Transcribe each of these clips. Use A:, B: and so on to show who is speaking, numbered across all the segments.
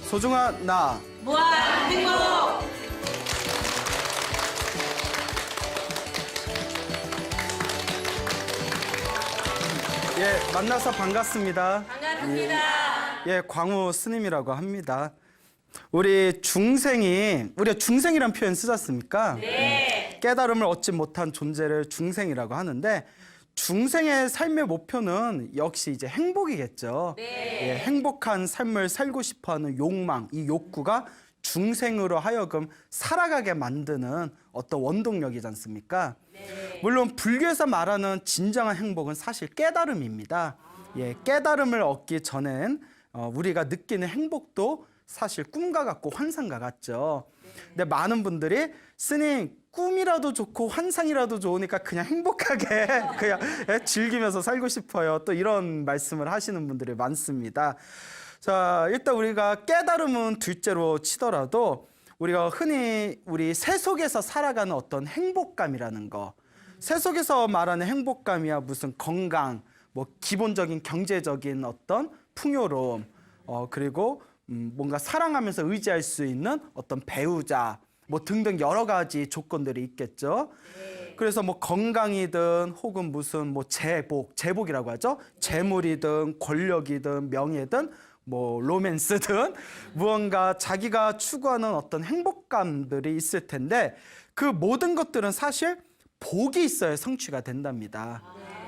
A: 소중한 나
B: 무한 행복!
A: 예, 만나서 반갑습니다.
B: 반갑습니다.
A: 예, 광우 스님이라고 합니다. 우리가 중생이란 표현 쓰지 않습니까?
B: 네.
A: 깨달음을 얻지 못한 존재를 중생이라고 하는데 중생의 삶의 목표는 역시 이제 행복이겠죠.
B: 네.
A: 예, 행복한 삶을 살고 싶어하는 욕망, 이 욕구가 중생으로 하여금 살아가게 만드는 어떤 원동력이지 않습니까?
B: 네.
A: 물론 불교에서 말하는 진정한 행복은 사실 깨달음입니다. 예, 깨달음을 얻기 전엔 우리가 느끼는 행복도 사실 꿈과 같고 환상과 같죠. 근데 많은 분들이 스님 꿈이라도 좋고 환상이라도 좋으니까 그냥 행복하게 그냥 즐기면서 살고 싶어요. 또 이런 말씀을 하시는 분들이 많습니다. 자, 일단 우리가 깨달음은 둘째로 치더라도 우리가 흔히 우리 세속에서 살아가는 어떤 행복감이라는 거, 세속에서 말하는 행복감이야 무슨 건강, 뭐 기본적인 경제적인 어떤 풍요로움, 그리고 뭔가 사랑하면서 의지할 수 있는 어떤 배우자, 뭐 등등 여러 가지 조건들이 있겠죠. 그래서 뭐 건강이든 혹은 무슨 뭐 제복이라고 하죠. 재물이든 권력이든 명예든 뭐 로맨스든 무언가 자기가 추구하는 어떤 행복감들이 있을 텐데 그 모든 것들은 사실 복이 있어야 성취가 된답니다.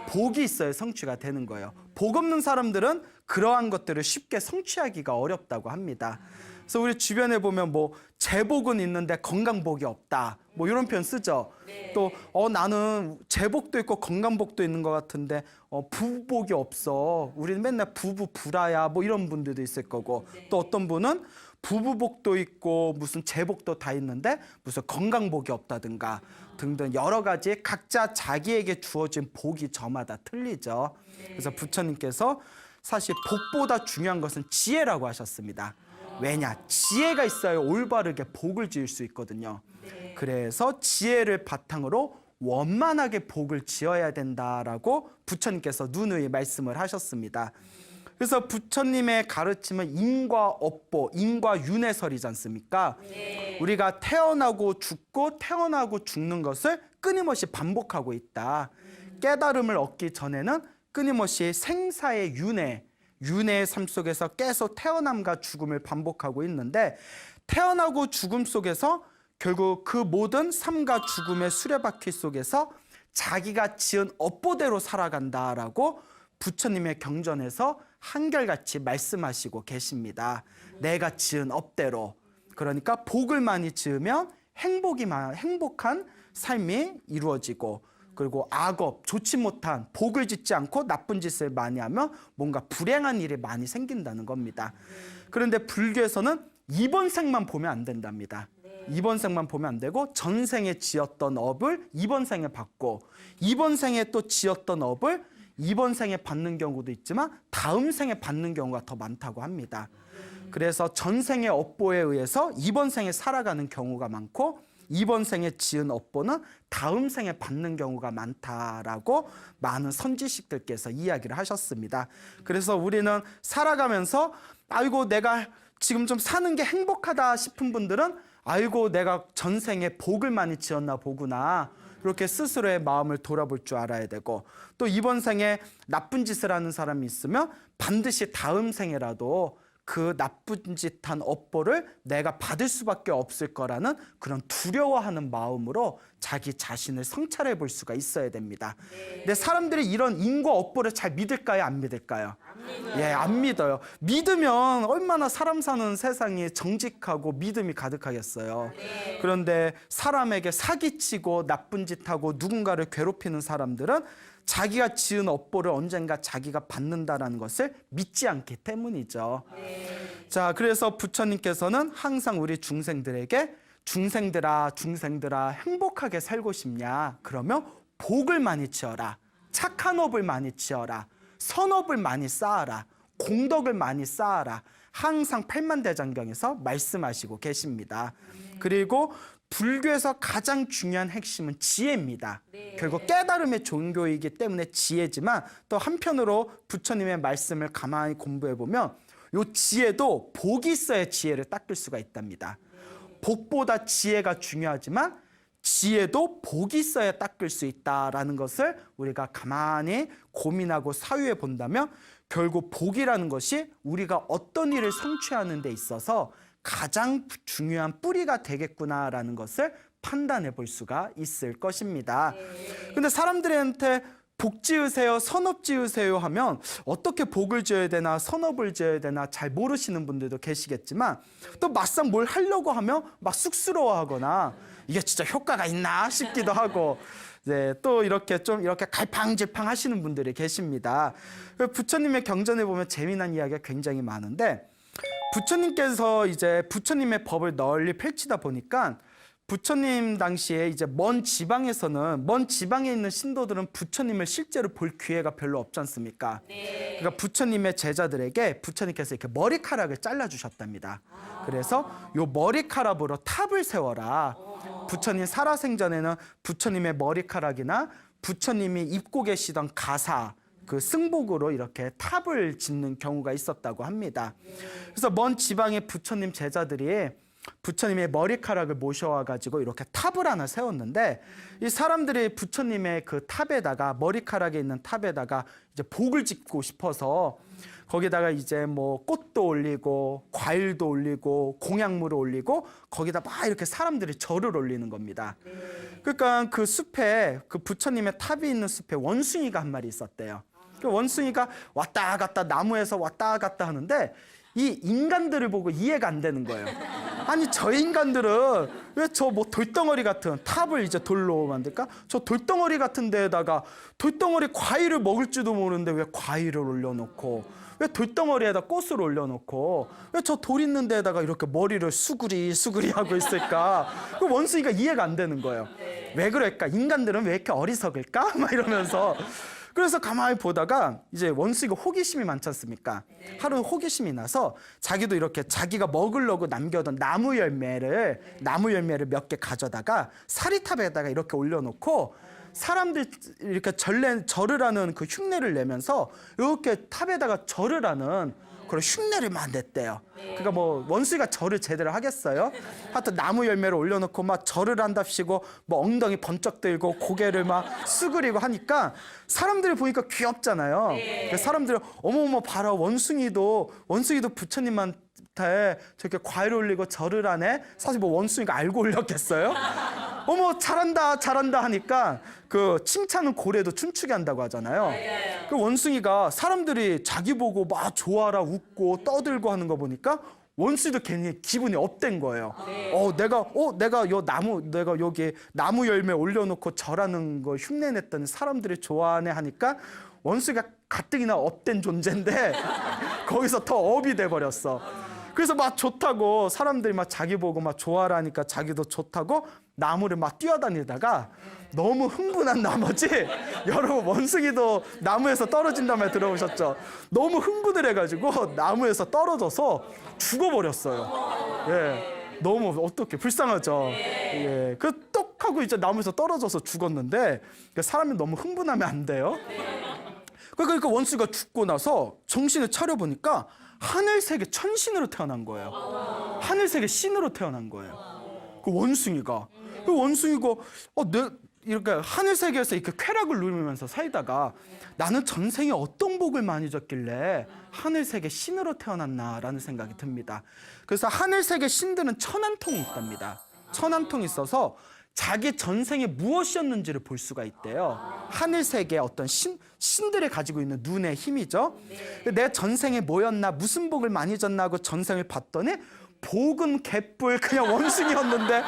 A: 복이 있어야 성취가 되는 거예요. 복 없는 사람들은 그러한 것들을 쉽게 성취하기가 어렵다고 합니다. 그래서 우리 주변에 보면 뭐 재복은 있는데 건강복이 없다. 뭐 이런 표현 쓰죠.
B: 네.
A: 또 나는 재복도 있고 건강복도 있는 것 같은데 부복이 없어. 우리는 맨날 부부 불화야. 뭐 이런 분들도 있을 거고. 또 어떤 분은 부부복도 있고 무슨 재복도 다 있는데 무슨 건강복이 없다든가 등등 여러 가지 각자 자기에게 주어진 복이 저마다 틀리죠. 그래서 부처님께서 사실 복보다 중요한 것은 지혜라고 하셨습니다. 왜냐? 지혜가 있어야 올바르게 복을 지을 수 있거든요. 그래서 지혜를 바탕으로 원만하게 복을 지어야 된다라고 부처님께서 누누이 말씀을 하셨습니다. 그래서 부처님의 가르침은 인과업보, 인과윤회설이지 않습니까? 우리가 태어나고 죽고 태어나고 죽는 것을 끊임없이 반복하고 있다. 깨달음을 얻기 전에는 끊임없이 생사의 윤회의 삶 속에서 계속 태어남과 죽음을 반복하고 있는데 태어나고 죽음 속에서 결국 그 모든 삶과 죽음의 수레바퀴 속에서 자기가 지은 업보대로 살아간다라고 부처님의 경전에서 한결같이 말씀하시고 계십니다. 내가 지은 업대로. 그러니까 복을 많이 지으면 행복한 삶이 이루어지고 그리고 악업, 좋지 못한 복을 짓지 않고 나쁜 짓을 많이 하면 뭔가 불행한 일이 많이 생긴다는 겁니다. 그런데 불교에서는 이번 생만 보면 안 된답니다. 이번 생만 보면 안 되고 전생에 지었던 업을 이번 생에 받고 이번 생에 또 지었던 업을 이번 생에 받는 경우도 있지만 다음 생에 받는 경우가 더 많다고 합니다. 그래서 전생의 업보에 의해서 이번 생에 살아가는 경우가 많고 이번 생에 지은 업보는 다음 생에 받는 경우가 많다라고 많은 선지식들께서 이야기를 하셨습니다. 그래서 우리는 살아가면서 아이고 내가 지금 좀 사는 게 행복하다 싶은 분들은 아이고 내가 전생에 복을 많이 지었나 보구나 이렇게 스스로의 마음을 돌아볼 줄 알아야 되고 또 이번 생에 나쁜 짓을 하는 사람이 있으면 반드시 다음 생에라도 그 나쁜 짓한 업보를 내가 받을 수밖에 없을 거라는 그런 두려워하는 마음으로 자기 자신을 성찰해 볼 수가 있어야 됩니다. 근데 사람들이 이런 인과 업보를 잘 믿을까요? 안 믿을까요? 예, 안 믿어요. 믿으면 얼마나 사람 사는 세상이 정직하고 믿음이 가득하겠어요. 그런데 사람에게 사기치고 나쁜 짓하고 누군가를 괴롭히는 사람들은 자기가 지은 업보를 언젠가 자기가 받는다라는 것을 믿지 않기 때문이죠. 자, 그래서 부처님께서는 항상 우리 중생들에게 중생들아 행복하게 살고 싶냐? 그러면 복을 많이 지어라. 착한 업을 많이 지어라. 선업을 많이 쌓아라. 공덕을 많이 쌓아라. 항상 팔만대장경에서 말씀하시고 계십니다. 그리고 불교에서 가장 중요한 핵심은 지혜입니다. 결국 깨달음의 종교이기 때문에 지혜지만 또 한편으로 부처님의 말씀을 가만히 공부해보면 이 지혜도 복이 있어야 지혜를 닦을 수가 있답니다. 복보다 지혜가 중요하지만 지혜도 복이 있어야 닦을 수 있다라는 것을 우리가 가만히 고민하고 사유해 본다면 결국 복이라는 것이 우리가 어떤 일을 성취하는 데 있어서 가장 중요한 뿌리가 되겠구나라는 것을 판단해 볼 수가 있을 것입니다. 근데 사람들한테 복 지으세요, 선업 지으세요 하면 어떻게 복을 지어야 되나 선업을 지어야 되나 잘 모르시는 분들도 계시겠지만 또 막상 뭘 하려고 하면 막 쑥스러워하거나 이게 진짜 효과가 있나 싶기도 하고 네, 또 이렇게 갈팡질팡 하시는 분들이 계십니다. 부처님의 경전에 보면 재미난 이야기가 굉장히 많은데 부처님께서 이제 부처님의 법을 널리 펼치다 보니까 부처님 당시에 이제 먼 지방에 있는 신도들은 부처님을 실제로 볼 기회가 별로 없지 않습니까? 그러니까 부처님의 제자들에게 부처님께서 이렇게 머리카락을 잘라주셨답니다. 그래서 요 머리카락으로 탑을 세워라. 부처님 살아생전에는 부처님의 머리카락이나 부처님이 입고 계시던 가사, 그 승복으로 이렇게 탑을 짓는 경우가 있었다고 합니다. 그래서 먼 지방의 부처님 제자들이 부처님의 머리카락을 모셔와가지고 이렇게 탑을 하나 세웠는데 이 사람들이 부처님의 그 탑에다가 머리카락에 있는 탑에다가 이제 복을 짓고 싶어서 거기다가 이제 뭐 꽃도 올리고 과일도 올리고 공약물을 올리고 거기다 막 이렇게 사람들이 절을 올리는 겁니다. 그러니까 그 숲에 그 부처님의 탑이 있는 숲에 원숭이가 한 마리 있었대요. 그 원숭이가 왔다 갔다 나무에서 왔다 갔다 하는데 이 인간들을 보고 이해가 안 되는 거예요. 아니 저 인간들은 왜 저 뭐 돌덩어리 같은 탑을 이제 돌로 만들까? 저 돌덩어리 같은 데에다가 돌덩어리 과일을 먹을 줄도 모르는데 왜 과일을 올려놓고 왜 돌덩어리에다 꽃을 올려놓고 왜 저 돌 있는 데에다가 이렇게 머리를 수구리 하고 있을까? 그 원숭이가 이해가 안 되는 거예요. 왜 그럴까? 인간들은 왜 이렇게 어리석을까? 막 이러면서 그래서 가만히 보다가 이제 원숭이가 호기심이 많지 않습니까? 하루 호기심이 나서 자기도 이렇게 자기가 먹으려고 남겨둔 나무 열매를 몇 개 가져다가 사리탑에다가 이렇게 올려놓고 사람들 이렇게 절을 하는 그 흉내를 내면서 이렇게 탑에다가 절을 하는 그런 흉내를 막 냈대요. 그러니까 뭐 원숭이가 절을 제대로 하겠어요? 하여튼 나무 열매를 올려놓고 막 절을 한답시고 뭐 엉덩이 번쩍 들고 고개를 막 수그리고 하니까 사람들이 보니까 귀엽잖아요. 그래서 사람들이 어머어머 봐라 원숭이도 부처님한테 저렇게 과일 올리고 절을 하네. 사실 뭐 원숭이가 알고 올렸겠어요? 어머 잘한다 하니까 그 칭찬은 고래도 춤추게 한다고 하잖아요. 그 원숭이가 사람들이 자기 보고 막 좋아라 웃고 떠들고 하는 거 보니까 원숭이도 괜히 기분이 업된 거예요. 내가 여기 나무 열매 올려놓고 절하는 거 흉내냈더니 사람들이 좋아하네 하니까 원숭이가 가뜩이나 업된 존재인데 거기서 더 업이 돼버렸어. 그래서 막 좋다고 사람들이 막 자기 보고 막 좋아라니까 자기도 좋다고 나무를 막 뛰어다니다가 너무 흥분한 나머지 여러분 원숭이도 나무에서 떨어진다는 말 들어보셨죠? 너무 흥분을 해가지고 나무에서 떨어져서 죽어버렸어요. 예, 너무 어떡해 불쌍하죠. 예, 그 똑 하고 이제 나무에서 떨어져서 죽었는데 사람이 너무 흥분하면 안 돼요. 그러니까 원숭이가 죽고 나서 정신을 차려보니까 하늘세계 천신으로 태어난 거예요. 하늘세계 신으로 태어난 거예요. 그 원숭이가 이렇게 하늘 세계에서 이렇게 쾌락을 누리면서 살다가 나는 전생에 어떤 복을 많이 줬길래 하늘 세계 신으로 태어났나라는 생각이 듭니다. 그래서 하늘 세계 신들은 천안통이 있답니다. 천안통이 있어서 자기 전생에 무엇이었는지를 볼 수가 있대요. 하늘 세계의 어떤 신들이 가지고 있는 눈의 힘이죠. 내 전생에 뭐였나, 무슨 복을 많이 줬나 하고 전생을 봤더니 복은 개뿔 그냥 원숭이였는데,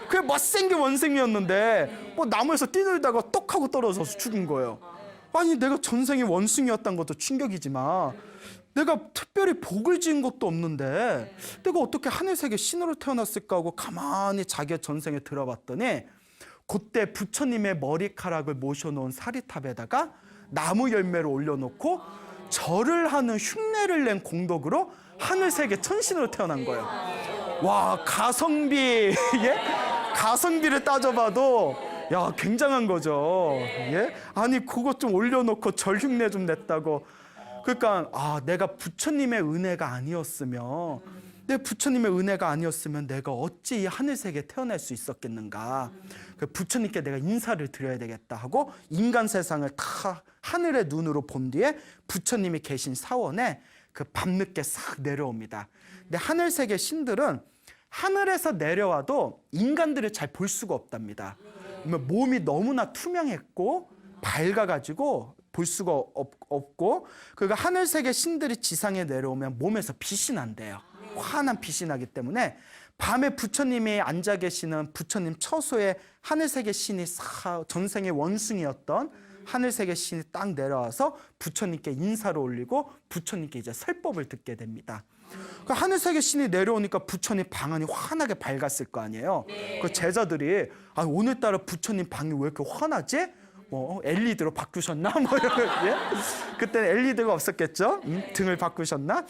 A: 그냥 못생긴 원숭이였는데 뭐 나무에서 뛰놀다가 똑 하고 떨어져서 죽은 거예요. 아니, 내가 전생에 원숭이였다는 것도 충격이지만 내가 특별히 복을 지은 것도 없는데 내가 어떻게 하늘세계 신으로 태어났을까 하고 가만히 자기의 전생에 들어봤더니, 그때 부처님의 머리카락을 모셔놓은 사리탑에다가 나무 열매를 올려놓고 절을 하는 흉내를 낸 공덕으로 하늘세계 천신으로 태어난 거예요. 와, 가성비, 예? 가성비를 따져봐도 야, 굉장한 거죠. 예? 아니, 그것 좀 올려놓고 절 흉내 좀 냈다고. 그러니까 내가 부처님의 은혜가 아니었으면, 내 부처님의 은혜가 아니었으면 내가 어찌 이 하늘세계에 태어날 수 있었겠는가. 그 부처님께 내가 인사를 드려야 되겠다 하고 인간 세상을 다 하늘의 눈으로 본 뒤에 부처님이 계신 사원에 그 밤늦게 싹 내려옵니다. 근데 하늘세계 신들은 하늘에서 내려와도 인간들을 잘 볼 수가 없답니다. 몸이 너무나 투명했고 밝아가지고 볼 수가 없고, 그러니까 하늘세계 신들이 지상에 내려오면 몸에서 빛이 난대요. 환한 빛이 나기 때문에 밤에 부처님이 앉아 계시는 부처님 처소에 하늘세계 신이 전생의 원숭이였던 하늘세계 신이 딱 내려와서 부처님께 인사를 올리고 부처님께 이제 설법을 듣게 됩니다. 그 하늘세계 신이 내려오니까 부처님 방안이 환하게 밝았을 거 아니에요. 그 제자들이 오늘따라 부처님 방이 왜 이렇게 환하지? LED로 바꾸셨나? 예? 그때는 LED가 없었겠죠? 등을 바꾸셨나?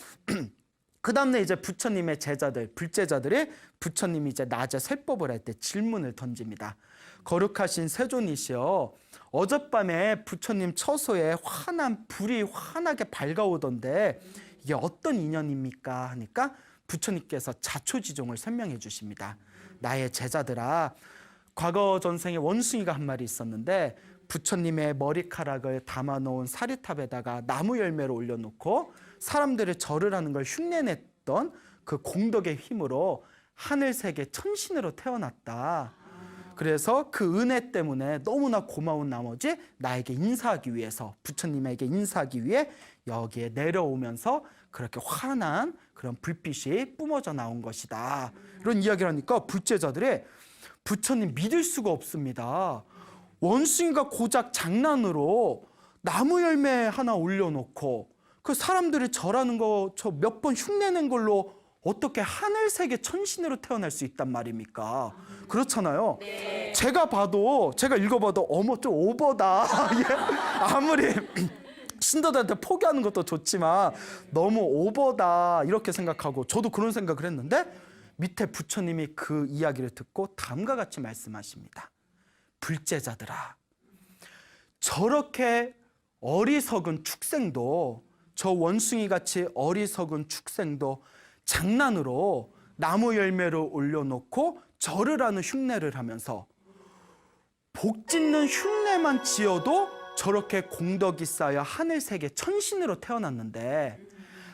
A: 그 다음에 이제 부처님의 제자들, 불제자들이 부처님이 이제 낮에 설법을 할 때 질문을 던집니다. 거룩하신 세존이시여, 어젯밤에 부처님 처소에 환한 불이 환하게 밝아오던데 이게 어떤 인연입니까? 하니까 부처님께서 자초지종을 설명해 주십니다. 나의 제자들아, 과거 전생에 원숭이가 한 마리 있었는데 부처님의 머리카락을 담아놓은 사리탑에다가 나무 열매를 올려놓고 사람들의 절을 하는 걸 흉내냈던 그 공덕의 힘으로 하늘세계 천신으로 태어났다. 그래서 그 은혜 때문에 너무나 고마운 나머지 나에게 인사하기 위해서, 부처님에게 인사하기 위해 여기에 내려오면서 그렇게 환한 그런 불빛이 뿜어져 나온 것이다. 이런 이야기를 하니까 불제자들이 부처님 믿을 수가 없습니다. 원숭이가 고작 장난으로 나무 열매 하나 올려놓고 그 사람들이 절하는 거 저 몇 번 흉내낸 걸로 어떻게 하늘세계 천신으로 태어날 수 있단 말입니까? 그렇잖아요.
B: 네.
A: 제가 읽어봐도 어머 좀 오버다. 예? 아무리 신도들한테 포기하는 것도 좋지만 너무 오버다 이렇게 생각하고, 저도 그런 생각을 했는데 밑에 부처님이 그 이야기를 듣고 다음과 같이 말씀하십니다. 불제자들아, 저렇게 어리석은 축생도, 저 원숭이같이 어리석은 축생도 장난으로 나무 열매를 올려놓고 절을 하는 흉내를 하면서 복 짓는 흉내만 지어도 저렇게 공덕이 쌓여 하늘세계 천신으로 태어났는데,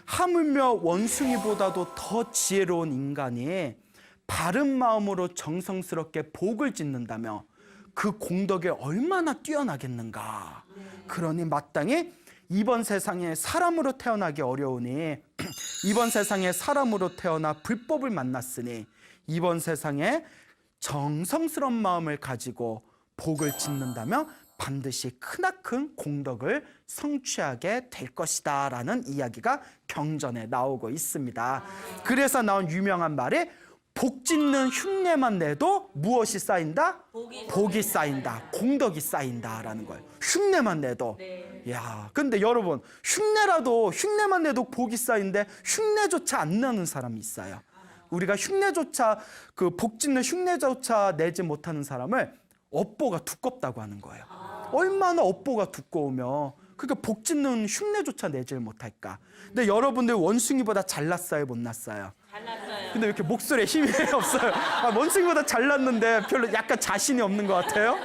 A: 하물며 원숭이보다도 더 지혜로운 인간이 바른 마음으로 정성스럽게 복을 짓는다며 그 공덕이 얼마나 뛰어나겠는가. 그러니 마땅히 이번 세상에 사람으로 태어나기 어려우니 이번 세상에 사람으로 태어나 불법을 만났으니 이번 세상에 정성스러운 마음을 가지고 복을 짓는다면 반드시 크나큰 공덕을 성취하게 될 것이다 라는 이야기가 경전에 나오고 있습니다. 그래서 나온 유명한 말이 복 짓는 흉내만 내도 무엇이 쌓인다? 복이 쌓인다. 공덕이 쌓인다라는 거예요. 흉내만 내도.
B: 네.
A: 야, 근데 여러분, 흉내만 내도 복이 쌓인데 흉내조차 안 내는 사람이 있어요. 우리가 흉내조차, 그 복 짓는 흉내조차 내지 못하는 사람을 업보가 두껍다고 하는 거예요. 얼마나 업보가 두꺼우면 그러니까 복 짓는 흉내조차 내질 못할까. 근데 여러분들 원숭이보다 잘났어요, 못 났어요?
B: 잘났어요.
A: 근데 왜 이렇게 목소리에 힘이 없어요? 원숭이보다 잘났는데 별로 약간 자신이 없는 것 같아요.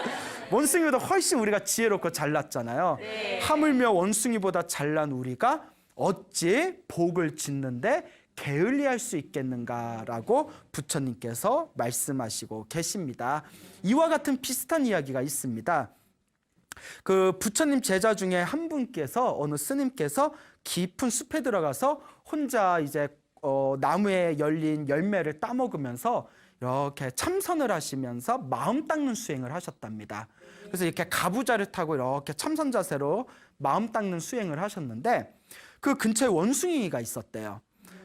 A: 원숭이보다 훨씬 우리가 지혜롭고 잘났잖아요. 하물며 원숭이보다 잘난 우리가 어찌 복을 짓는데 게을리할 수 있겠는가라고 부처님께서 말씀하시고 계십니다. 이와 같은 비슷한 이야기가 있습니다. 그 부처님 제자 중에 한 분께서, 어느 스님께서 깊은 숲에 들어가서 혼자 이제 나무에 열린 열매를 따먹으면서 이렇게 참선을 하시면서 마음 닦는 수행을 하셨답니다. 그래서 이렇게 가부좌를 타고 이렇게 참선 자세로 마음 닦는 수행을 하셨는데, 그 근처에 원숭이가 있었대요.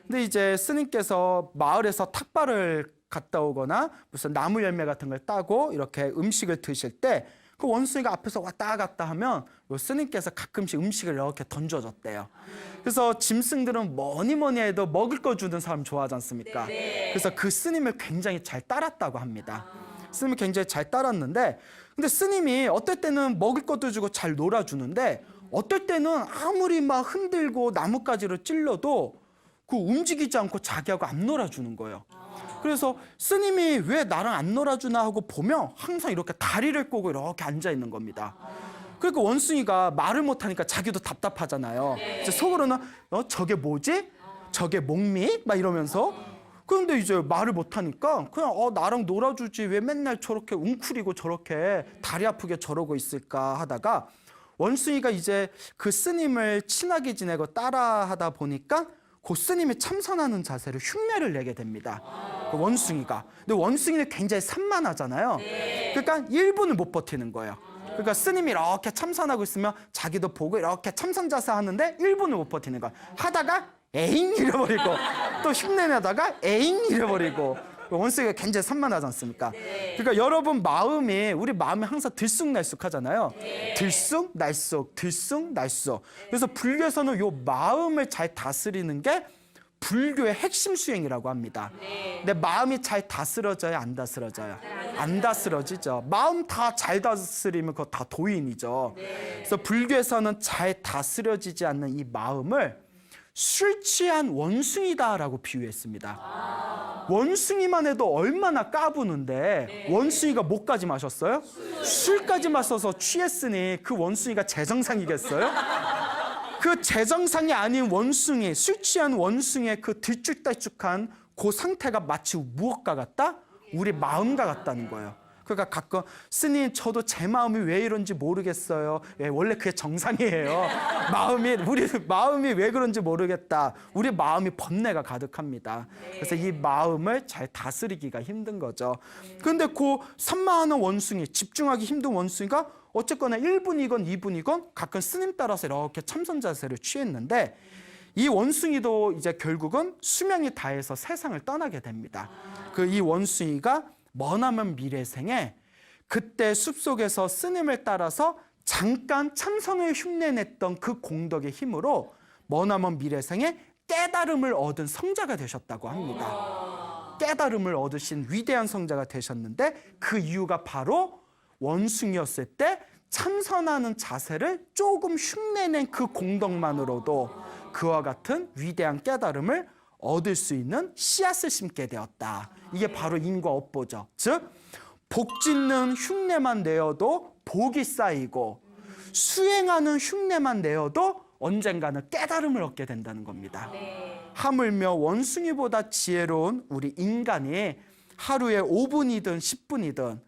A: 근데 이제 스님께서 마을에서 탁발을 갔다 오거나 무슨 나무 열매 같은 걸 따고 이렇게 음식을 드실 때 그 원숭이가 앞에서 왔다 갔다 하면 스님께서 가끔씩 음식을 이렇게 던져줬대요. 그래서 짐승들은 뭐니 해도 먹을 거 주는 사람 좋아하지 않습니까? 그래서 그 스님을 굉장히 잘 따랐다고 합니다. 스님을 굉장히 잘 따랐는데, 근데 스님이 어떨 때는 먹을 것도 주고 잘 놀아주는데, 어떨 때는 아무리 막 흔들고 나뭇가지를 찔러도 그 움직이지 않고 자기하고 안 놀아주는 거예요. 그래서 스님이 왜 나랑 안 놀아주나 하고 보면 항상 이렇게 다리를 꼬고 이렇게 앉아 있는 겁니다. 그러니까 원숭이가 말을 못하니까 자기도 답답하잖아요. 이제 속으로는 저게 뭐지? 저게 목미? 막 이러면서. 그런데 이제 말을 못하니까 그냥 나랑 놀아주지 왜 맨날 저렇게 웅크리고 저렇게 다리 아프게 저러고 있을까 하다가, 원숭이가 이제 그 스님을 친하게 지내고 따라하다 보니까 그 스님이 참선하는 자세를 흉내를 내게 됩니다. 그 원숭이가. 근데 원숭이는 굉장히 산만하잖아요. 그러니까 1분을 못 버티는 거예요. 그러니까 스님이 이렇게 참선하고 있으면 자기도 보고 이렇게 참선 자세 하는데 1분을 못 버티는 거예요. 하다가 에잉 이래버리고 또 흉내내다가 에잉 이래버리고. 원숭이가 굉장히 산만하지 않습니까? 그러니까 여러분 우리 마음이 항상 들쑥날쑥하잖아요. 들쑥날쑥, 들쑥날쑥. 그래서 불교에서는 요 마음을 잘 다스리는 게 불교의 핵심 수행이라고 합니다. 근데 마음이 잘 다스려져요, 안 다스려져요? 안 다스려지죠. 마음 다 잘 다스리면 그거 다 도인이죠. 그래서 불교에서는 잘 다스려지지 않는 이 마음을 술 취한 원숭이다라고 비유했습니다. 원숭이만 해도 얼마나 까부는데 원숭이가 뭐까지 마셨어요? 술까지 마셔서 취했으니 그 원숭이가 제정상이겠어요? 그 제정상이 아닌 원숭이, 술 취한 원숭이의 그 들쭉달쭉한 그 상태가 마치 무엇과 같다? 우리 마음과 같다는 거예요. 그러니까 가끔 스님 저도 제 마음이 왜 이런지 모르겠어요. 원래 그게 정상이에요. 우리 마음이 왜 그런지 모르겠다. 우리 마음이 번뇌가 가득합니다. 그래서 이 마음을 잘 다스리기가 힘든 거죠. 그런데 그 산만한 원숭이, 집중하기 힘든 원숭이가 어쨌거나 1분이건 2분이건 가끔 스님 따라서 이렇게 참선 자세를 취했는데, 이 원숭이도 이제 결국은 수명이 다해서 세상을 떠나게 됩니다. 이 원숭이가 머나먼 미래생에 그때 숲속에서 스님을 따라서 잠깐 참선을 흉내냈던 그 공덕의 힘으로 머나먼 미래생에 깨달음을 얻은 성자가 되셨다고 합니다. 깨달음을 얻으신 위대한 성자가 되셨는데, 그 이유가 바로 원숭이였을 때 참선하는 자세를 조금 흉내낸 그 공덕만으로도 그와 같은 위대한 깨달음을 얻을 수 있는 씨앗을 심게 되었다. 이게 바로 인과 업보죠. 즉 복짓는 흉내만 내어도 복이 쌓이고, 수행하는 흉내만 내어도 언젠가는 깨달음을 얻게 된다는 겁니다. 하물며 원숭이보다 지혜로운 우리 인간이 하루에 5분이든 10분이든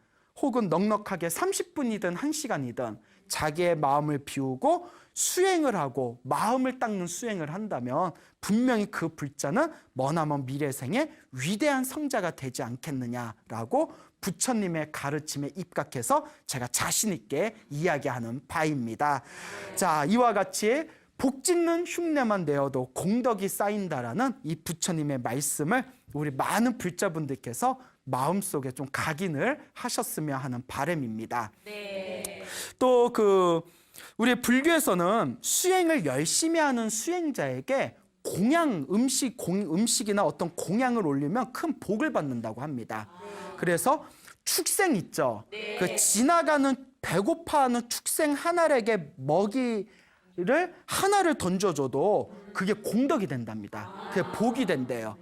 A: 혹은 넉넉하게 30분이든 1시간이든 자기의 마음을 비우고 수행을 하고 마음을 닦는 수행을 한다면 분명히 그 불자는 머나먼 미래생의 위대한 성자가 되지 않겠느냐라고 부처님의 가르침에 입각해서 제가 자신 있게 이야기하는 바입니다. 자, 이와 같이 복짓는 흉내만 내어도 공덕이 쌓인다라는 이 부처님의 말씀을 우리 많은 불자분들께서 마음속에 좀 각인을 하셨으면 하는 바람입니다. 또 우리 불교에서는 수행을 열심히 하는 수행자에게 음식이나 어떤 공양을 올리면 큰 복을 받는다고 합니다. 그래서 축생 있죠. 그 지나가는 배고파하는 축생 하나에게 먹이를 하나를 던져줘도 그게 공덕이 된답니다. 그게 복이 된대요.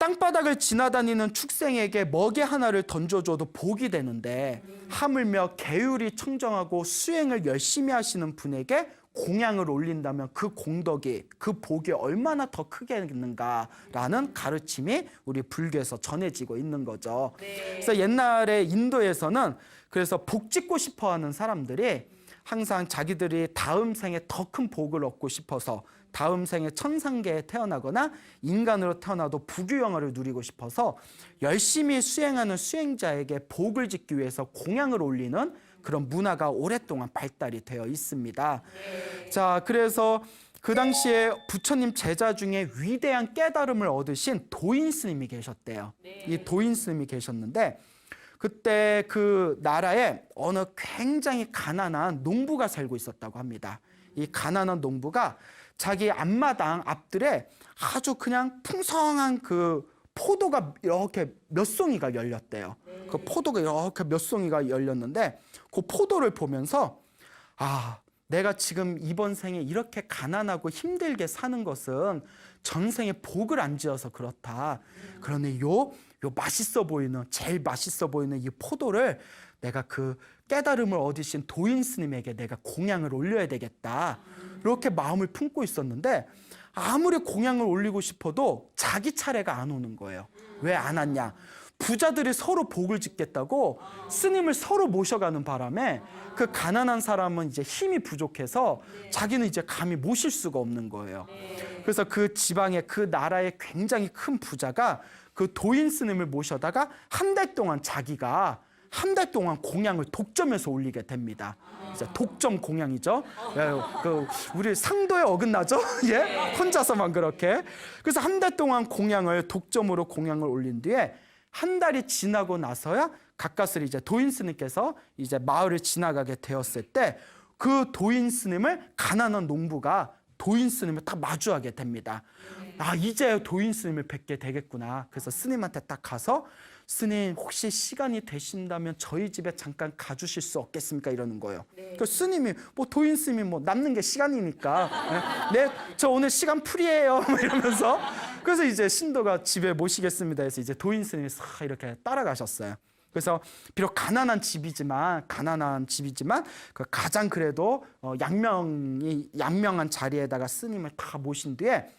A: 땅바닥을 지나다니는 축생에게 먹이 하나를 던져줘도 복이 되는데 하물며 계율이 청정하고 수행을 열심히 하시는 분에게 공양을 올린다면 그 공덕이, 그 복이 얼마나 더 크겠는가라는 가르침이 우리 불교에서 전해지고 있는 거죠. 그래서 옛날에 인도에서는 그래서 복 짓고 싶어하는 사람들이 항상 자기들이 다음 생에 더 큰 복을 얻고 싶어서 다음 생에 천상계에 태어나거나 인간으로 태어나도 부귀영화를 누리고 싶어서 열심히 수행하는 수행자에게 복을 짓기 위해서 공양을 올리는 그런 문화가 오랫동안 발달이 되어 있습니다. 자, 그래서 그 당시에 부처님 제자 중에 위대한 깨달음을 얻으신 도인 스님이 계셨대요. 이 도인 스님이 계셨는데 그때 그 나라에 어느 굉장히 가난한 농부가 살고 있었다고 합니다. 이 가난한 농부가 자기 앞마당 앞들에 아주 그냥 풍성한 그 포도가 이렇게 몇 송이가 열렸대요. 그 포도가 이렇게 몇 송이가 열렸는데 그 포도를 보면서 아, 내가 지금 이번 생에 이렇게 가난하고 힘들게 사는 것은 전생에 복을 안 지어서 그렇다. 그러니 요 맛있어 보이는, 제일 맛있어 보이는 이 포도를 내가 그 깨달음을 얻으신 도인 스님에게 내가 공양을 올려야 되겠다. 이렇게 마음을 품고 있었는데 아무리 공양을 올리고 싶어도 자기 차례가 안 오는 거예요. 왜 안 왔냐? 부자들이 서로 복을 짓겠다고 스님을 서로 모셔가는 바람에 그 가난한 사람은 이제 힘이 부족해서 자기는 이제 감히 모실 수가 없는 거예요. 그래서 그 지방의 그 나라의 굉장히 큰 부자가 그 도인 스님을 모셔다가 한 달 동안 자기가 한 달 동안 공양을 독점해서 올리게 됩니다. 독점 공양이죠. 그 우리 상도에 어긋나죠? 예, 혼자서만 그렇게. 그래서 한 달 동안 공양을 독점으로 공양을 올린 뒤에 한 달이 지나고 나서야 가까스로 이제 도인 스님께서 이제 마을을 지나가게 되었을 때 그 도인 스님을 가난한 농부가 도인 스님을 딱 마주하게 됩니다. 아, 이제 도인 스님을 뵙게 되겠구나. 그래서 스님한테 딱 가서 스님 혹시 시간이 되신다면 저희 집에 잠깐 가주실 수 없겠습니까? 이러는 거예요. 그 스님이 뭐 도인 스님이 뭐 남는 게 시간이니까 네, 저 오늘 시간 풀이에요. 이러면서 그래서 이제 신도가 집에 모시겠습니다 해서 이제 도인 스님이 싹 이렇게 따라가셨어요. 그래서 비록 가난한 집이지만 그 가장 그래도 양명한 자리에다가 스님을 다 모신 뒤에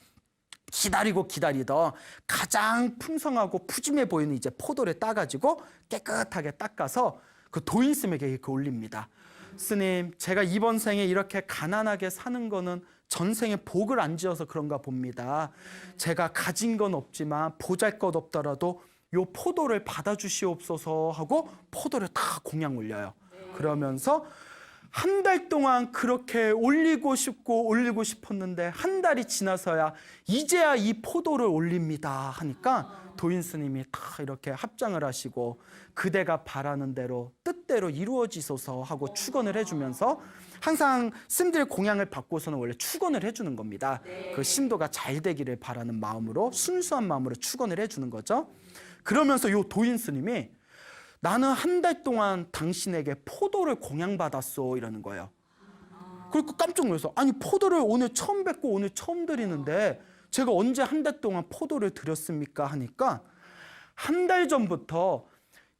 A: 기다리던 가장 풍성하고 푸짐해 보이는 이제 포도를 따가지고 깨끗하게 닦아서 그 도인 스님에게 이렇게 올립니다. 스님, 제가 이번 생에 이렇게 가난하게 사는 거는 전생에 복을 안 지어서 그런가 봅니다. 제가 가진 건 없지만 보잘것없더라도 요 포도를 받아주시옵소서 하고 포도를 다 공양 올려요. 그러면서 한 달 동안 그렇게 올리고 싶었는데 한 달이 지나서야 이제야 이 포도를 올립니다 하니까 도인 스님이 다 이렇게 합장을 하시고 그대가 바라는 대로 뜻대로 이루어지소서 하고 축원을 해주면서 항상 스님들의 공양을 받고서는 원래 축원을 해주는 겁니다. 그 신도가 잘 되기를 바라는 마음으로 순수한 마음으로 축원을 해주는 거죠. 그러면서 요 도인 스님이 나는 한 달 동안 당신에게 포도를 공양받았어 이러는 거예요. 그리고 깜짝 놀라서 아니 포도를 오늘 처음 뵙고 오늘 처음 드리는데 제가 언제 한 달 동안 포도를 드렸습니까? 하니까 한 달 전부터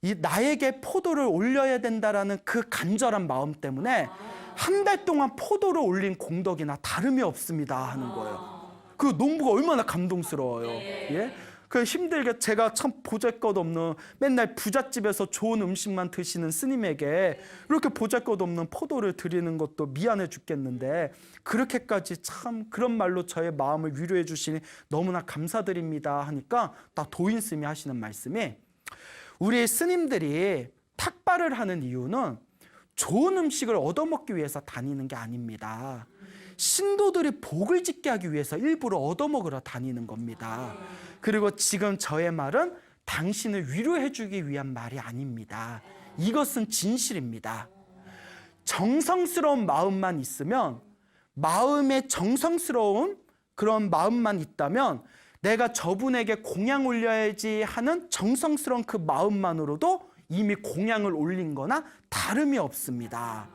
A: 이 나에게 포도를 올려야 된다라는 그 간절한 마음 때문에 한 달 동안 포도를 올린 공덕이나 다름이 없습니다 하는 거예요. 그 농부가 얼마나 감동스러워요. 예? 그 힘들게 제가 참 보잘것없는 맨날 부잣집에서 좋은 음식만 드시는 스님에게 이렇게 보잘것없는 포도를 드리는 것도 미안해 죽겠는데 그렇게까지 참 그런 말로 저의 마음을 위로해 주시니 너무나 감사드립니다 하니까 딱 도인 스님이 하시는 말씀이 우리 스님들이 탁발을 하는 이유는 좋은 음식을 얻어먹기 위해서 다니는 게 아닙니다. 신도들이 복을 짓게 하기 위해서 일부러 얻어먹으러 다니는 겁니다. 그리고 지금 저의 말은 당신을 위로해 주기 위한 말이 아닙니다. 이것은 진실입니다. 정성스러운 마음만 있으면 마음에 정성스러운 그런 마음만 있다면 내가 저분에게 공양 올려야지 하는 정성스러운 그 마음만으로도 이미 공양을 올린 거나 다름이 없습니다.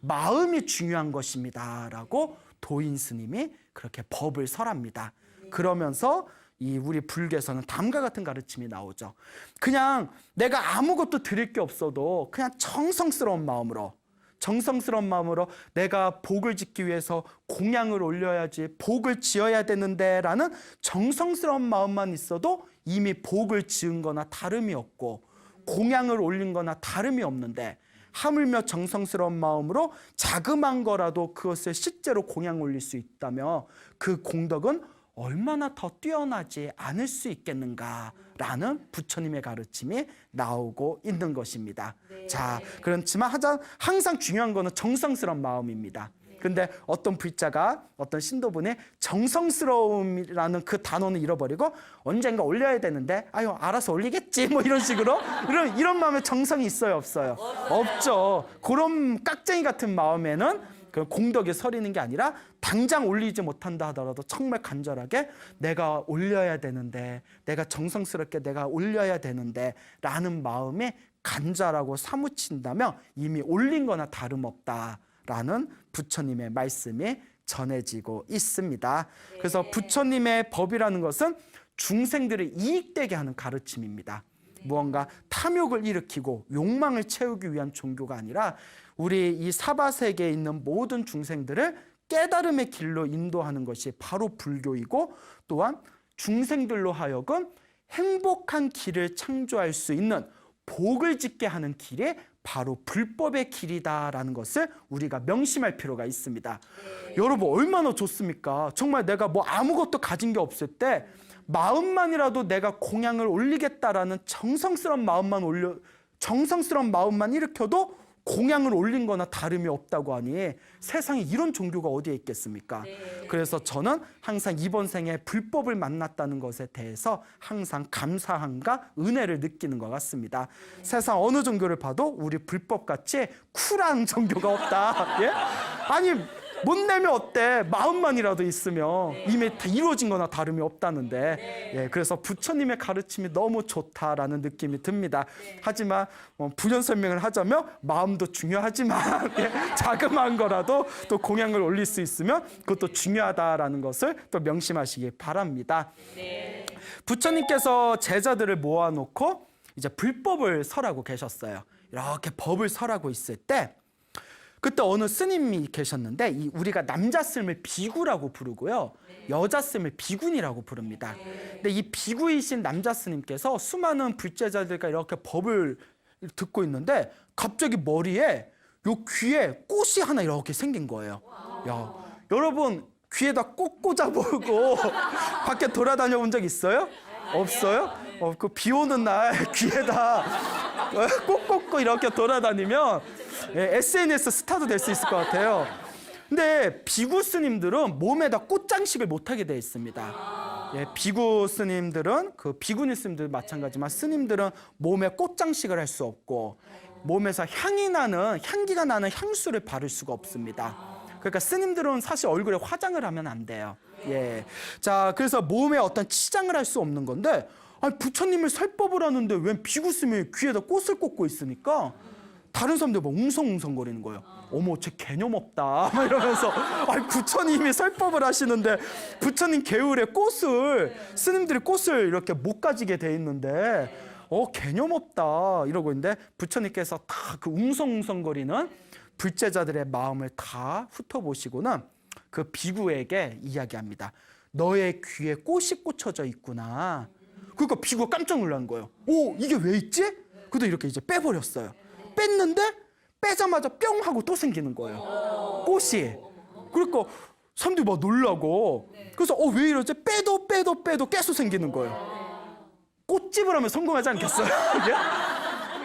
A: 마음이 중요한 것입니다 라고 도인 스님이 그렇게 법을 설합니다. 그러면서 이 우리 불교에서는 다음과 같은 가르침이 나오죠. 그냥 내가 아무것도 드릴 게 없어도 그냥 정성스러운 마음으로 내가 복을 짓기 위해서 공양을 올려야지, 복을 지어야 되는데 라는 정성스러운 마음만 있어도 이미 복을 지은 거나 다름이 없고 공양을 올린 거나 다름이 없는데, 하물며 정성스러운 마음으로 자그만 거라도 그것을 실제로 공양 올릴 수 있다면 그 공덕은 얼마나 더 뛰어나지 않을 수 있겠는가라는 부처님의 가르침이 나오고 있는 것입니다. 자, 그렇지만 항상 중요한 거는 정성스러운 마음입니다. 근데 어떤 불자가, 어떤 신도분이 정성스러움이라는 그 단어는 잃어버리고 언젠가 올려야 되는데 아유 알아서 올리겠지 뭐 이런 식으로 이런 마음에 정성이 있어요, 없어요? 없죠. 그런 깍쟁이 같은 마음에는 그 공덕이 서리는 게 아니라 당장 올리지 못한다 하더라도 정말 간절하게 내가 올려야 되는데, 내가 정성스럽게 내가 올려야 되는데 라는 마음에 간절하고 사무친다면 이미 올린 거나 다름없다라는 부처님의 말씀이 전해지고 있습니다. 그래서 부처님의 법이라는 것은 중생들을 이익되게 하는 가르침입니다. 무언가 탐욕을 일으키고 욕망을 채우기 위한 종교가 아니라 우리 이 사바세계에 있는 모든 중생들을 깨달음의 길로 인도하는 것이 바로 불교이고, 또한 중생들로 하여금 행복한 길을 창조할 수 있는 복을 짓게 하는 길이 바로 불법의 길이다라는 것을 우리가 명심할 필요가 있습니다. 여러분 얼마나 좋습니까? 정말 내가 뭐 아무것도 가진 게 없을 때 마음만이라도 내가 공양을 올리겠다라는 정성스러운 마음만 일으켜도 공양을 올린 거나 다름이 없다고 하니 세상에 이런 종교가 어디에 있겠습니까? 그래서 저는 항상 이번 생에 불법을 만났다는 것에 대해서 항상 감사함과 은혜를 느끼는 것 같습니다. 세상 어느 종교를 봐도 우리 불법같이 쿨한 종교가 없다. 예? 아니 못 내면 어때? 마음만이라도 있으면 이미 다 이루어진 거나 다름이 없다는데, 예, 그래서 부처님의 가르침이 너무 좋다라는 느낌이 듭니다. 하지만 부연 설명을 하자면 마음도 중요하지만 예, 자그마한 거라도 또 공양을 올릴 수 있으면 그것도 중요하다라는 것을 또 명심하시기 바랍니다. 부처님께서 제자들을 모아놓고 이제 불법을 설하고 계셨어요. 이렇게 법을 설하고 있을 때 그때 어느 스님이 계셨는데, 우리가 남자 스님을 비구라고 부르고요, 여자 스님을 비군이라고 부릅니다. 근데 이 비구이신 남자 스님께서 수많은 불제자들과 이렇게 법을 듣고 있는데 갑자기 머리에 요 귀에 꽃이 하나 이렇게 생긴 거예요. 야, 여러분 귀에다 꽃 꽂아보고 밖에 돌아다녀 본 적 있어요? 없어요? 그 비 오는 날 귀에다 꽃 꽂고 이렇게 돌아다니면 SNS 스타도 될 수 있을 것 같아요. 근데 비구 스님들은 몸에다 꽃장식을 못하게 되어 있습니다. 비구 스님들은, 그 비구니 스님들 마찬가지지만 스님들은 몸에 꽃장식을 할 수 없고 몸에서 향기가 나는 향수를 바를 수가 없습니다. 그러니까 스님들은 사실 얼굴에 화장을 하면 안 돼요. 예. 자, 그래서 몸에 어떤 치장을 할 수 없는 건데, 아니, 부처님을 설법을 하는데 웬 비구 스님이 귀에다 꽃을 꽂고 있으니까 다른 사람들 막 웅성웅성거리는 거예요. 어머, 쟤 개념 없다. 막 이러면서, 아니, 부처님이 설법을 하시는데 부처님 개울에 스님들이 꽃을 이렇게 못 가지게 돼 있는데, 개념 없다. 이러고 있는데 부처님께서 다 그 웅성웅성거리는 불제자들의 마음을 다 훑어보시고는 그 비구에게 이야기합니다. 너의 귀에 꽃이 꽂혀져 있구나. 그러니까 비구가 깜짝 놀란 거예요. 오, 이게 왜 있지? 그래도 이렇게 이제 빼버렸어요. 뺐는데 빼자마자 뿅 하고 또 생기는 거예요. 꽃이. 그러니까 사람들이 막 놀라고. 그래서 왜 이러지? 빼도 계속 생기는 거예요. 꽃집을 하면 성공하지 않겠어요?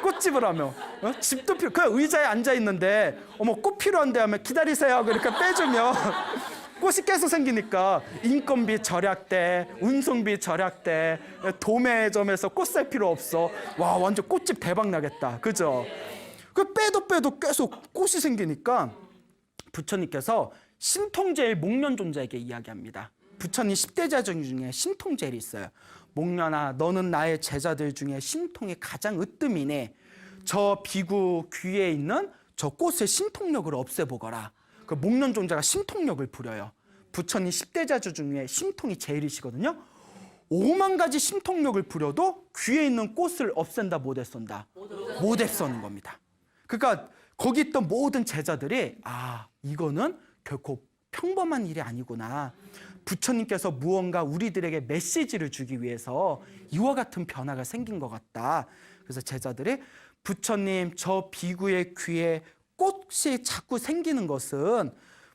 A: 꽃집을 하면 집도 그냥 의자에 앉아 있는데 꽃 필요한데 하면 기다리세요 하고 이렇게 빼주면 꽃이 계속 생기니까 인건비 절약돼, 운송비 절약돼, 도매점에서 꽃 살 필요 없어. 와, 완전 꽃집 대박 나겠다. 그죠? 그 빼도 계속 꽃이 생기니까 부처님께서 신통제일 목련존자에게 이야기합니다. 부처님 10대 제자 중에 신통제일이 있어요. 목련아, 너는 나의 제자들 중에 신통이 가장 으뜸이네. 저 비구 귀에 있는 저 꽃의 신통력을 없애보거라. 그 목련존자가 신통력을 부려요. 부처님 10대 제자 중에 신통이 제일이시거든요. 오만 가지 신통력을 부려도 귀에 있는 꽃을 없앤다 못 없앤다? 못 없애는 겁니다. 그러니까 거기 있던 모든 제자들이 이거는 결코 평범한 일이 아니구나. 부처님께서 무언가 우리들에게 메시지를 주기 위해서 이와 같은 변화가 생긴 것 같다. 그래서 제자들이 부처님 저 비구의 귀에 꽃이 자꾸 생기는 것은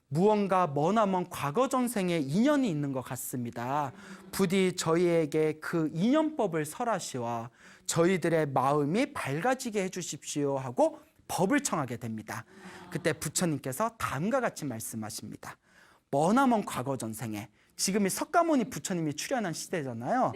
A: 무언가 머나먼 과거 전생의 인연이 있는 것 같습니다. 부디 저희에게 그 인연법을 설하시와 저희들의 마음이 밝아지게 해주십시오 하고 법을 청하게 됩니다. 그때 부처님께서 다음과 같이 말씀하십니다. 머나먼 과거 전생에, 지금이 석가모니 부처님이 출연한 시대잖아요.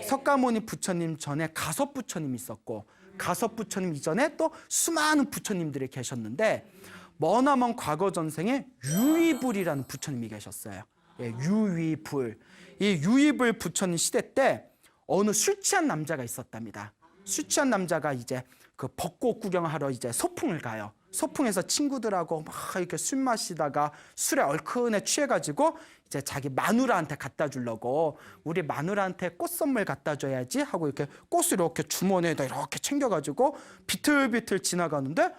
A: 석가모니 부처님 전에 가섭 부처님이 있었고 가섭 부처님 이전에 또 수많은 부처님들이 계셨는데 머나먼 과거 전생에 유의불이라는 부처님이 계셨어요. 유의불. 이 유의불 부처님 시대 때 어느 술 취한 남자가 있었답니다. 술 취한 남자가 이제 그 벚꽃 구경하러 이제 소풍을 가요. 소풍에서 친구들하고 막 이렇게 술 마시다가 술에 얼큰에 취해가지고 이제 자기 마누라한테 갖다 주려고, 우리 마누라한테 꽃 선물 갖다 줘야지 하고 이렇게 꽃을 이렇게 주머니에다 이렇게 챙겨가지고 비틀비틀 지나가는데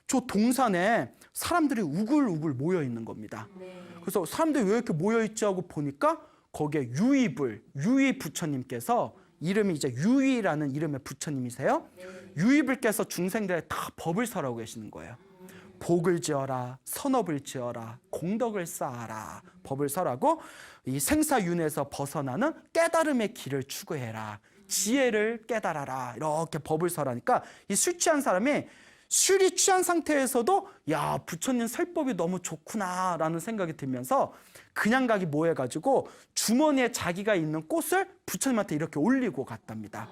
A: 저 동산에 사람들이 우글우글 모여 있는 겁니다. 그래서 사람들이 왜 이렇게 모여 있지 하고 보니까 거기에 유의 부처님께서, 이름이 이제 유의라는 이름의 부처님이세요. 유의불께서 중생들에 다 법을 설하고 계시는 거예요. 복을 지어라, 선업을 지어라, 공덕을 쌓아라, 법을 설하고 이 생사윤회에서 벗어나는 깨달음의 길을 추구해라, 지혜를 깨달아라, 이렇게 법을 설하니까 이 술 취한 사람이 술이 취한 상태에서도 야, 부처님 설법이 너무 좋구나라는 생각이 들면서 그냥 가기 뭐해가지고 주머니에 자기가 있는 꽃을 부처님한테 이렇게 올리고 갔답니다.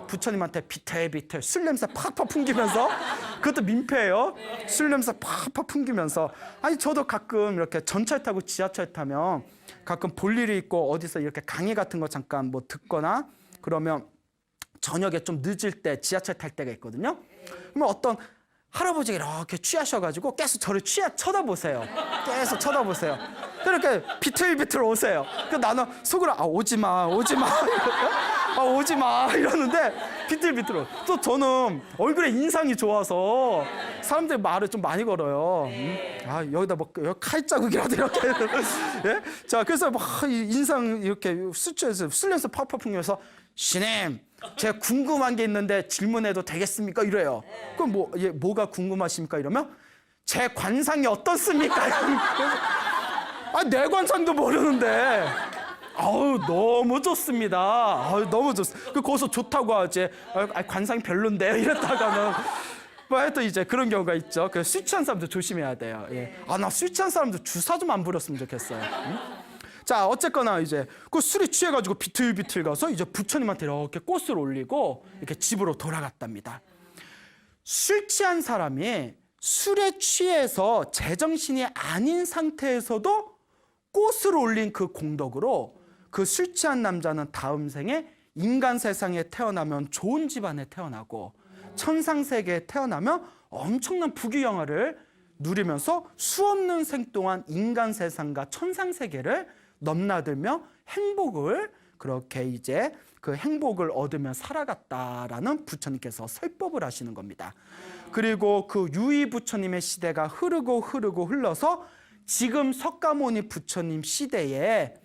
A: 부처님한테 비틀비틀 술 냄새 팍팍 풍기면서, 그것도 민폐예요. 술 냄새 팍팍 풍기면서. 아니 저도 가끔 이렇게 전철 타고 지하철 타면 가끔 볼 일이 있고 어디서 이렇게 강의 같은 거 잠깐 뭐 듣거나 그러면 저녁에 좀 늦을 때 지하철 탈 때가 있거든요. 그러면 어떤 할아버지가 이렇게 취하셔가지고 계속 저를 쳐다보세요. 계속 쳐다보세요. 그렇게 비틀비틀 오세요. 그래서 나는 속으로 오지마 오지마 이러는데 비틀비틀. 또 저는 얼굴에 인상이 좋아서 사람들이 말을 좀 많이 걸어요. 여기다 뭐 여기 칼자국이라도 이렇게. 예? 자, 그래서 막 인상 이렇게 술 냄새 팍팍 풍기면서 신임, 제가 궁금한 게 있는데 질문해도 되겠습니까? 이래요. 그럼 뭐가 궁금하십니까? 이러면 제 관상이 어떻습니까? 내 관상도 모르는데. 너무 좋습니다. 너무 좋습니다. 거기서 좋다고 하지. 관상이 별론데 이랬다가는 하여튼 이제 그런 경우가 있죠. 그래서 술 취한 사람도 조심해야 돼요. 예. 나 술 취한 사람도 주사 좀 안 부렸으면 좋겠어요. 자, 어쨌거나 이제 그 술이 취해가지고 비틀비틀 가서 이제 부처님한테 이렇게 꽃을 올리고 이렇게 집으로 돌아갔답니다. 술 취한 사람이 술에 취해서 제정신이 아닌 상태에서도 꽃을 올린 그 공덕으로 그 술 취한 남자는 다음 생에 인간 세상에 태어나면 좋은 집안에 태어나고 천상 세계에 태어나면 엄청난 부귀영화를 누리면서 수없는 생 동안 인간 세상과 천상 세계를 넘나들며 행복을, 그렇게 이제 그 행복을 얻으며 살아갔다라는 부처님께서 설법을 하시는 겁니다. 그리고 그 유의 부처님의 시대가 흐르고 흘러서 지금 석가모니 부처님 시대에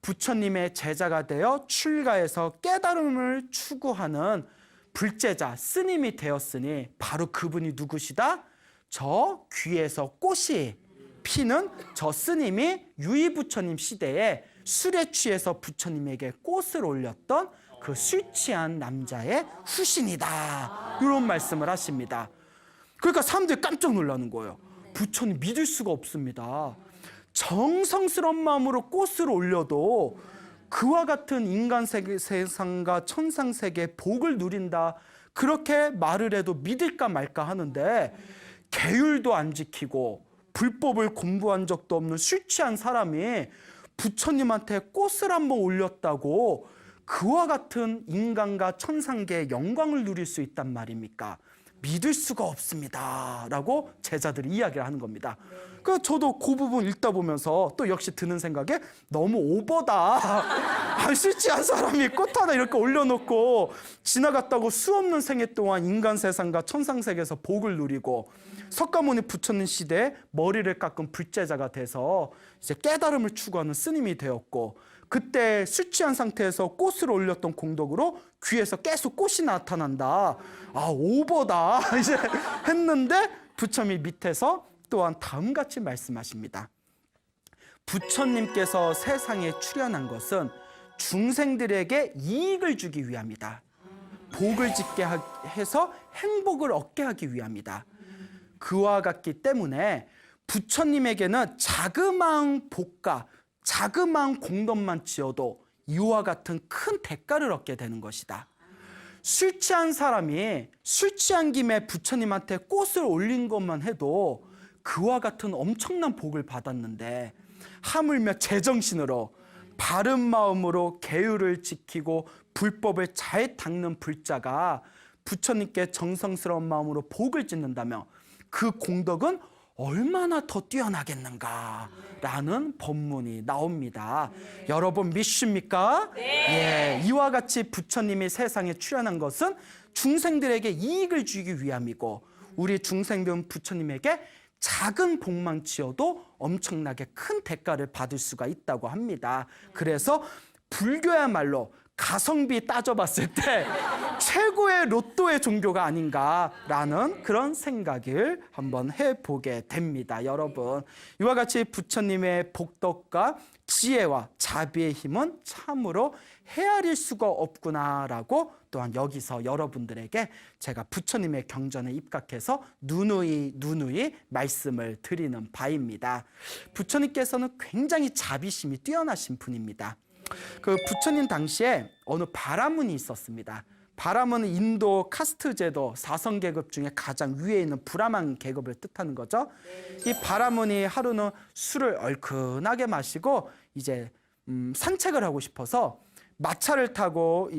A: 부처님의 제자가 되어 출가해서 깨달음을 추구하는 불제자 스님이 되었으니 바로 그분이 누구시다? 저 귀에서 꽃이 피는 저 스님이 유의 부처님 시대에 술에 취해서 부처님에게 꽃을 올렸던 그 술 취한 남자의 후신이다, 이런 말씀을 하십니다. 그러니까 사람들이 깜짝 놀라는 거예요. 부처님 믿을 수가 없습니다. 정성스러운 마음으로 꽃을 올려도 그와 같은 인간 세상과 천상 세계의 복을 누린다, 그렇게 말을 해도 믿을까 말까 하는데 계율도 안 지키고 불법을 공부한 적도 없는 술 취한 사람이 부처님한테 꽃을 한번 올렸다고 그와 같은 인간과 천상계의 영광을 누릴 수 있단 말입니까? 믿을 수가 없습니다. 라고 제자들이 이야기를 하는 겁니다. 그 저도 그 부분 읽다 보면서 또 역시 드는 생각에 너무 오버다. 실지한 사람이 꽃 하나 이렇게 올려놓고 지나갔다고 수없는 생애 동안 인간 세상과 천상 세계에서 복을 누리고 석가모니 부처님 시대에 머리를 깎은 불제자가 돼서 이제 깨달음을 추구하는 스님이 되었고, 그때 술 취한 상태에서 꽃을 올렸던 공덕으로 귀에서 계속 꽃이 나타난다. 아, 오버다. 이제 했는데 부처님이 밑에서 또한 다음같이 말씀하십니다. 부처님께서 세상에 출현한 것은 중생들에게 이익을 주기 위함이다. 복을 짓게 해서 행복을 얻게 하기 위함이다. 그와 같기 때문에 부처님에게는 자그마한 복과 자그마한 공덕만 지어도 이와 같은 큰 대가를 얻게 되는 것이다. 술 취한 사람이 술 취한 김에 부처님한테 꽃을 올린 것만 해도 그와 같은 엄청난 복을 받았는데, 하물며 제정신으로 바른 마음으로 계율을 지키고 불법을 잘 닦는 불자가 부처님께 정성스러운 마음으로 복을 짓는다면 그 공덕은 얼마나 더 뛰어나겠는가라는 법문이 나옵니다. 여러분 믿습니까? 예, 이와 같이 부처님이 세상에 출현한 것은 중생들에게 이익을 주기 위함이고, 우리 중생들은 부처님에게 작은 복만 지어도 엄청나게 큰 대가를 받을 수가 있다고 합니다. 그래서 불교야말로 가성비 따져봤을 때 최고의 로또의 종교가 아닌가라는 그런 생각을 한번 해보게 됩니다. 여러분, 이와 같이 부처님의 복덕과 지혜와 자비의 힘은 참으로 헤아릴 수가 없구나라고 또한 여기서 여러분들에게 제가 부처님의 경전에 입각해서 누누이 말씀을 드리는 바입니다. 부처님께서는 굉장히 자비심이 뛰어나신 분입니다. 그 부처님 당시에 어느 바라문이 있었습니다. 바라문은 인도 카스트 제도 4성 계급 중에 가장 위에 있는 브라만 계급을 뜻하는 거죠. 이 바라문이 하루는 술을 얼큰하게 마시고 이제 산책을 하고 싶어서 마차를 타고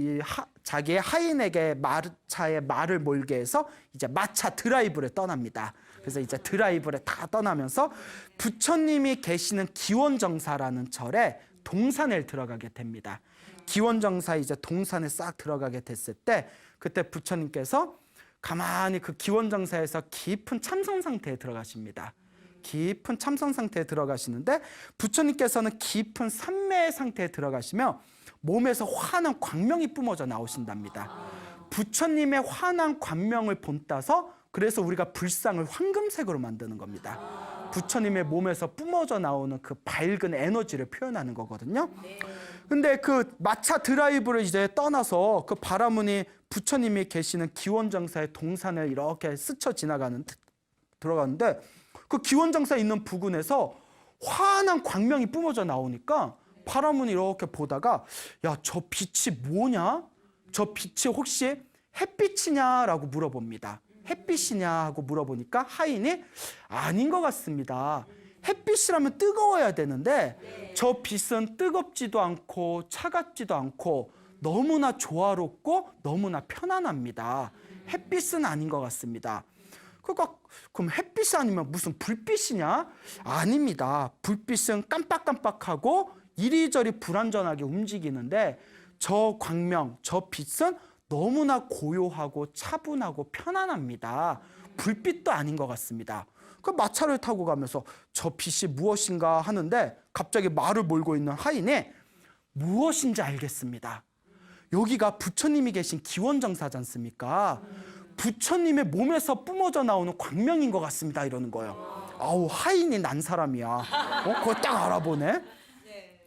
A: 자기의 하인에게 마차에 말을 몰게 해서 이제 마차 드라이브를 떠납니다. 그래서 이제 드라이브를 다 떠나면서 부처님이 계시는 기원정사라는 절에 동산에 들어가게 됩니다. 기원정사 이제 동산에 싹 들어가게 됐을 때, 그때 부처님께서 가만히 그 기원정사에서 깊은 참선 상태에 들어가십니다. 깊은 참선 상태에 들어가시는데, 부처님께서는 깊은 삼매 상태에 들어가시며 몸에서 환한 광명이 뿜어져 나오신답니다. 부처님의 환한 광명을 본따서 그래서 우리가 불상을 황금색으로 만드는 겁니다. 부처님의 몸에서 뿜어져 나오는 그 밝은 에너지를 표현하는 거거든요. 근데 그 마차 드라이브를 이제 떠나서 그 바라문이 부처님이 계시는 기원정사의 동산을 이렇게 스쳐 들어가는데, 그 기원정사에 있는 부근에서 환한 광명이 뿜어져 나오니까 바라문이 이렇게 보다가, 야, 저 빛이 뭐냐? 저 빛이 혹시 햇빛이냐라고 물어봅니다. 햇빛이냐 하고 물어보니까 하인이 아닌 것 같습니다. 햇빛이라면 뜨거워야 되는데 저 빛은 뜨겁지도 않고 차갑지도 않고 너무나 조화롭고 너무나 편안합니다. 햇빛은 아닌 것 같습니다. 그러니까 그럼 햇빛이 아니면 무슨 불빛이냐? 아닙니다. 불빛은 깜빡깜빡하고 이리저리 불완전하게 움직이는데 저 광명, 저 빛은 너무나 고요하고 차분하고 편안합니다. 불빛도 아닌 것 같습니다. 그 마차를 타고 가면서 저 빛이 무엇인가 하는데 갑자기 말을 몰고 있는 하인이 무엇인지 알겠습니다. 여기가 부처님이 계신 기원정사지 않습니까? 부처님의 몸에서 뿜어져 나오는 광명인 것 같습니다. 이러는 거예요. 아우, 하인이 난 사람이야. 그거 딱 알아보네.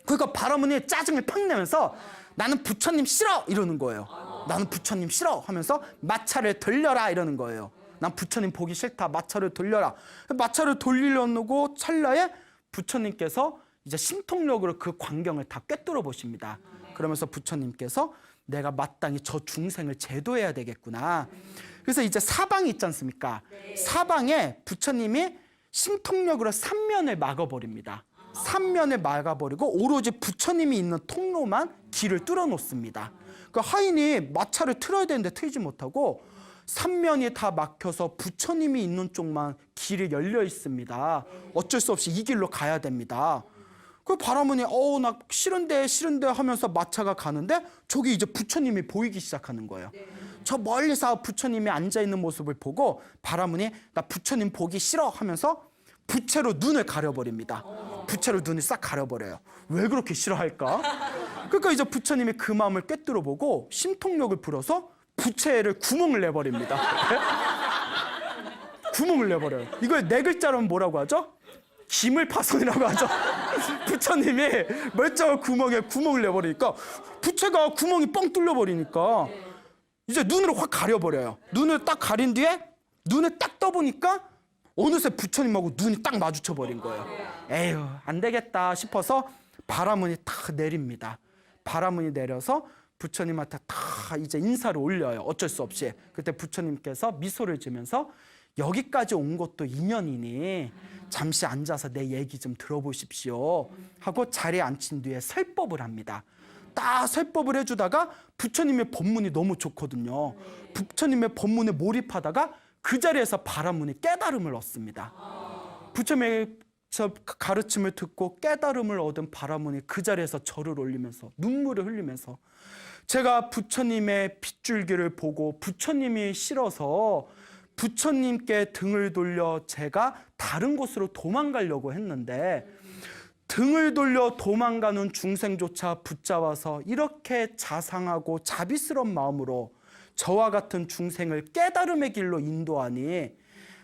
A: 그러니까 바라문이 짜증을 팍 내면서 나는 부처님 싫어! 이러는 거예요. 나는 부처님 싫어! 하면서 마차를 돌려라! 이러는 거예요. 난 부처님 보기 싫다. 마차를 돌려라. 마차를 돌리려고 찰나에 부처님께서 이제 신통력으로 그 광경을 다 꿰뚫어 보십니다. 그러면서 부처님께서 내가 마땅히 저 중생을 제도해야 되겠구나. 그래서 이제 사방이 있지 않습니까? 사방에 부처님이 신통력으로 삼면을 막아버립니다. 삼면을 막아버리고 오로지 부처님이 있는 통로만 길을 뚫어 놓습니다. 그 하인이 마차를 틀어야 되는데 틀지 못하고 삼면이 다 막혀서 부처님이 있는 쪽만 길이 열려 있습니다. 어쩔 수 없이 이 길로 가야 됩니다. 그 바라문이 나 싫은데 하면서 마차가 가는데 저기 이제 부처님이 보이기 시작하는 거예요. 저 멀리서 부처님이 앉아있는 모습을 보고 바라문이 나 부처님 보기 싫어 하면서 부채로 눈을 가려버립니다. 부채로 눈을 싹 가려버려요. 왜 그렇게 싫어할까? 그러니까 이제 부처님이 그 마음을 꿰뚫어 보고 심통력을 불어서 부채를 구멍을 내버립니다. 구멍을 내버려요. 이걸 네 글자로 뭐라고 하죠? 기물파손이라고 하죠. 부처님이 멀쩡한 구멍에 구멍을 내버리니까 부채가 구멍이 뻥 뚫려버리니까 이제 눈으로 확 가려버려요. 눈을 딱 가린 뒤에 눈을 딱 떠보니까 어느새 부처님하고 눈이 딱 마주쳐버린 거예요. 에휴, 안 되겠다 싶어서 바라문이 탁 내립니다. 바라문이 내려서 부처님한테 다 이제 인사를 올려요. 어쩔 수 없이. 그때 부처님께서 미소를 지면서 여기까지 온 것도 인연이니 잠시 앉아서 내 얘기 좀 들어보십시오 하고 자리에 앉힌 뒤에 설법을 합니다. 딱 설법을 해주다가 부처님의 법문이 너무 좋거든요. 부처님의 법문에 몰입하다가 그 자리에서 바라문이 깨달음을 얻습니다. 부처님의 가르침을 듣고 깨달음을 얻은 바라문이 그 자리에서 절을 올리면서 눈물을 흘리면서 제가 부처님의 핏줄기를 보고 부처님이 싫어서 부처님께 등을 돌려 제가 다른 곳으로 도망가려고 했는데 등을 돌려 도망가는 중생조차 붙잡아서 이렇게 자상하고 자비스러운 마음으로 저와 같은 중생을 깨달음의 길로 인도하니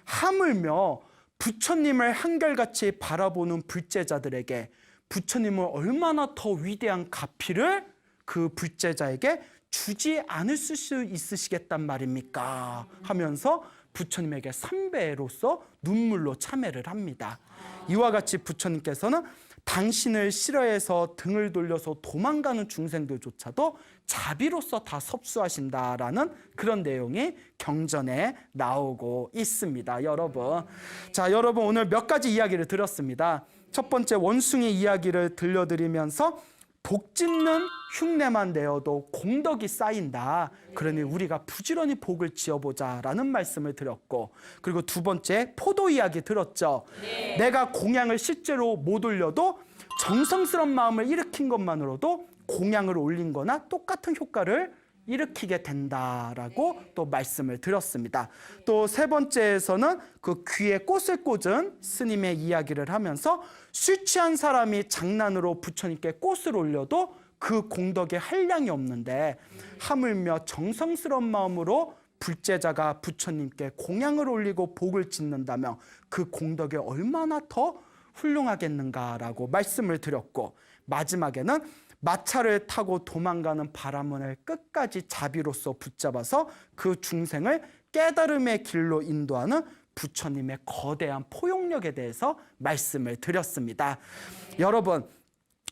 A: 하물며 부처님을 한결같이 바라보는 불제자들에게 부처님은 얼마나 더 위대한 가피를 그 불제자에게 주지 않을 수 있으시겠단 말입니까? 하면서 부처님에게 삼배로서 눈물로 참회를 합니다. 이와 같이 부처님께서는 당신을 싫어해서 등을 돌려서 도망가는 중생들조차도 자비로서 다 섭수하신다라는 그런 내용이 경전에 나오고 있습니다. 여러분, 자, 여러분 오늘 몇 가지 이야기를 들었습니다. 첫 번째 원숭이 이야기를 들려드리면서 복 짓는 흉내만 내어도 공덕이 쌓인다. 그러니 우리가 부지런히 복을 지어보자라는 말씀을 드렸고, 그리고 두 번째 포도 이야기 들었죠. 내가 공양을 실제로 못 올려도 정성스러운 마음을 일으킨 것만으로도 공양을 올린 거나 똑같은 효과를 일으키게 된다라고 또 말씀을 드렸습니다. 또 세 번째에서는 그 귀에 꽃을 꽂은 스님의 이야기를 하면서 술 취한 사람이 장난으로 부처님께 꽃을 올려도 그 공덕에 한량이 없는데 하물며 정성스러운 마음으로 불제자가 부처님께 공양을 올리고 복을 짓는다면 그 공덕이 얼마나 더 훌륭하겠는가라고 말씀을 드렸고, 마지막에는 마차를 타고 도망가는 바라문을 끝까지 자비로서 붙잡아서 그 중생을 깨달음의 길로 인도하는 부처님의 거대한 포용력에 대해서 말씀을 드렸습니다. 여러분,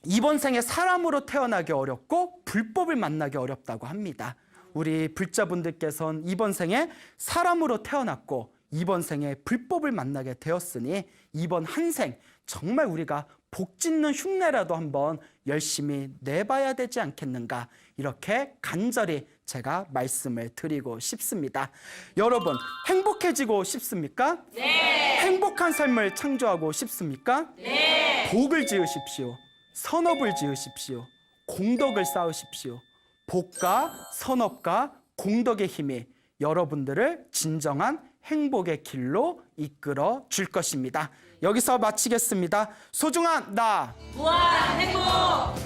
A: 이번 생에 사람으로 태어나기 어렵고 불법을 만나기 어렵다고 합니다. 우리 불자분들께서는 이번 생에 사람으로 태어났고 이번 생에 불법을 만나게 되었으니 이번 한 생 정말 우리가 복 짓는 흉내라도 한번 열심히 내봐야 되지 않겠는가, 이렇게 간절히 제가 말씀을 드리고 싶습니다. 여러분, 행복해지고 싶습니까?
B: 네.
A: 행복한 삶을 창조하고 싶습니까?
B: 네.
A: 복을 지으십시오. 선업을 지으십시오. 공덕을 쌓으십시오. 복과 선업과 공덕의 힘이 여러분들을 진정한 행복의 길로 이끌어 줄 것입니다. 여기서 마치겠습니다. 소중한 나
B: 무한 행복